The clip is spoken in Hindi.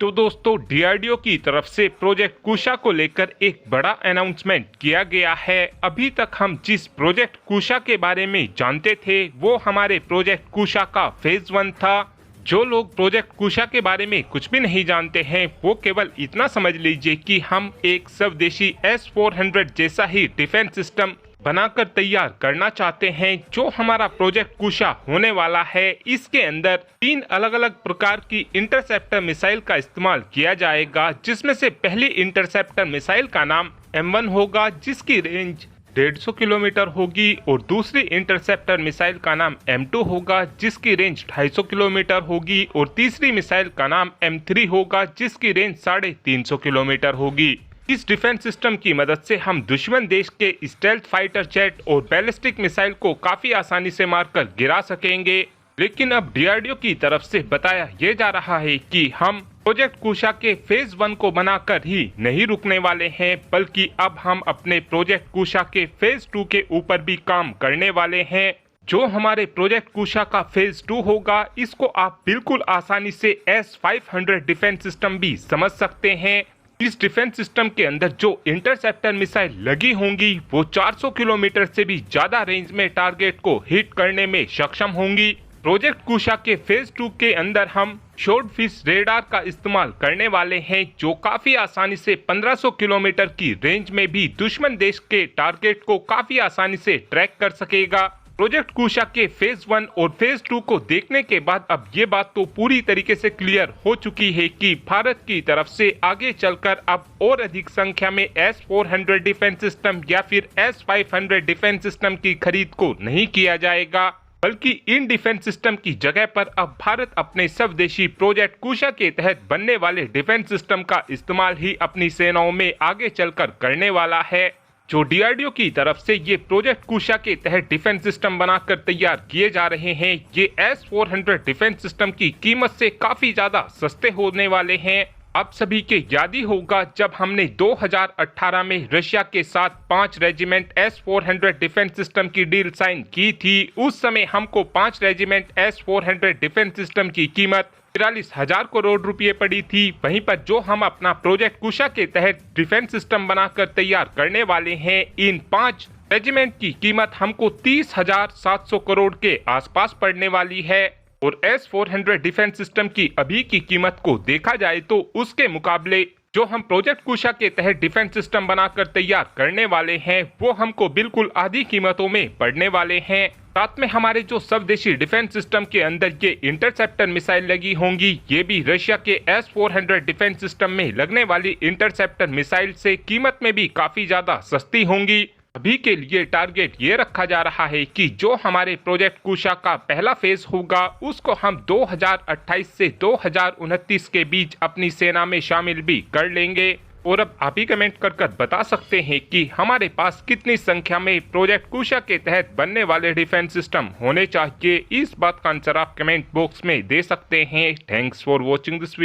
तो दोस्तों डीआरडीओ की तरफ से प्रोजेक्ट कुशा को लेकर एक बड़ा अनाउंसमेंट किया गया है। अभी तक हम जिस प्रोजेक्ट कुशा के बारे में जानते थे वो हमारे प्रोजेक्ट कुशा का फेज 1 था। जो लोग प्रोजेक्ट कुशा के बारे में कुछ भी नहीं जानते हैं वो केवल इतना समझ लीजिए कि हम एक स्वदेशी S-400 जैसा ही डिफेंस सिस्टम बनाकर तैयार करना चाहते हैं। जो हमारा प्रोजेक्ट कुशा होने वाला है इसके अंदर 3 अलग अलग प्रकार की इंटरसेप्टर मिसाइल का इस्तेमाल किया जाएगा, जिसमें से पहली इंटरसेप्टर मिसाइल का नाम M1 होगा जिसकी रेंज 150 किलोमीटर होगी, और दूसरी इंटरसेप्टर मिसाइल का नाम M2 होगा जिसकी रेंज 250 किलोमीटर होगी, और तीसरी मिसाइल का नाम M3 होगा जिसकी रेंज 350 किलोमीटर होगी। इस डिफेंस सिस्टम की मदद से हम दुश्मन देश के स्टेल्थ फाइटर जेट और बैलिस्टिक मिसाइल को काफी आसानी से मारकर गिरा सकेंगे। लेकिन अब डीआरडीओ की तरफ से बताया ये जा रहा है कि हम प्रोजेक्ट कुशा के फेज 1 को बनाकर ही नहीं रुकने वाले हैं, बल्कि अब हम अपने प्रोजेक्ट कुशा के फेज 2 के ऊपर भी काम करने वाले हैं। जो हमारे प्रोजेक्ट कुशा का फेज 2 होगा इसको आप बिल्कुल आसानी से S-500 डिफेंस सिस्टम भी समझ सकते हैं। इस डिफेंस सिस्टम के अंदर जो इंटरसेप्टर मिसाइल लगी होंगी वो 400 किलोमीटर से भी ज्यादा रेंज में टारगेट को हिट करने में सक्षम होंगी। प्रोजेक्ट कुशा के फेज 2 के अंदर हम शॉर्ट फिश रेडार का इस्तेमाल करने वाले हैं, जो काफी आसानी से 1500 किलोमीटर की रेंज में भी दुश्मन देश के टारगेट को काफी आसानी से ट्रैक कर सकेगा। प्रोजेक्ट कुशा के फेज 1 और फेज 2 को देखने के बाद अब ये बात तो पूरी तरीके से क्लियर हो चुकी है कि भारत की तरफ से आगे चलकर अब और अधिक संख्या में S-400 डिफेंस सिस्टम या फिर S-500 डिफेंस सिस्टम की खरीद को नहीं किया जाएगा, बल्कि इन डिफेंस सिस्टम की जगह पर अब भारत अपने स्वदेशी प्रोजेक्ट कुशा के तहत बनने वाले डिफेंस सिस्टम का इस्तेमाल ही अपनी सेनाओं में आगे चलकर करने वाला है। जो डीआरडीओ की तरफ से ये प्रोजेक्ट कुशा के तहत डिफेंस सिस्टम बनाकर तैयार किए जा रहे हैं, ये S-400 डिफेंस सिस्टम की कीमत से काफी ज्यादा सस्ते होने वाले हैं। आप सभी के याद ही होगा जब हमने 2018 में रशिया के साथ 5 रेजिमेंट S-400 डिफेंस सिस्टम की डील साइन की थी। उस समय हमको 5 रेजिमेंट S-400 डिफेंस सिस्टम की कीमत 43,000 करोड़ रुपए पड़ी थी। वहीं पर जो हम अपना प्रोजेक्ट कुशा के तहत डिफेंस सिस्टम बनाकर तैयार करने वाले हैं, इन 5 रेजिमेंट की कीमत हमको 30,700 करोड़ के आसपास पड़ने वाली है। और S-400 डिफेंस सिस्टम की अभी की कीमत को देखा जाए तो उसके मुकाबले जो हम प्रोजेक्ट कुशा के तहत डिफेंस सिस्टम बनाकर तैयार करने वाले हैं वो हमको बिल्कुल आधी कीमतों में पड़ने वाले हैं। साथ में हमारे जो स्वदेशी डिफेंस सिस्टम के अंदर ये इंटरसेप्टर मिसाइल लगी होंगी, ये भी रशिया के S-400 डिफेंस सिस्टम में लगने वाली इंटरसेप्टर मिसाइल से कीमत में भी काफी ज्यादा सस्ती होंगी। अभी के लिए टारगेट ये रखा जा रहा है कि जो हमारे प्रोजेक्ट कुशा का पहला फेज होगा उसको हम 2028 से 2029 के बीच अपनी सेना में शामिल भी कर लेंगे। और अब आप ही कमेंट कर बता सकते हैं कि हमारे पास कितनी संख्या में प्रोजेक्ट कुशा के तहत बनने वाले डिफेंस सिस्टम होने चाहिए। इस बात का आंसर आप कमेंट बॉक्स में दे सकते हैं। Thanks for watching this video.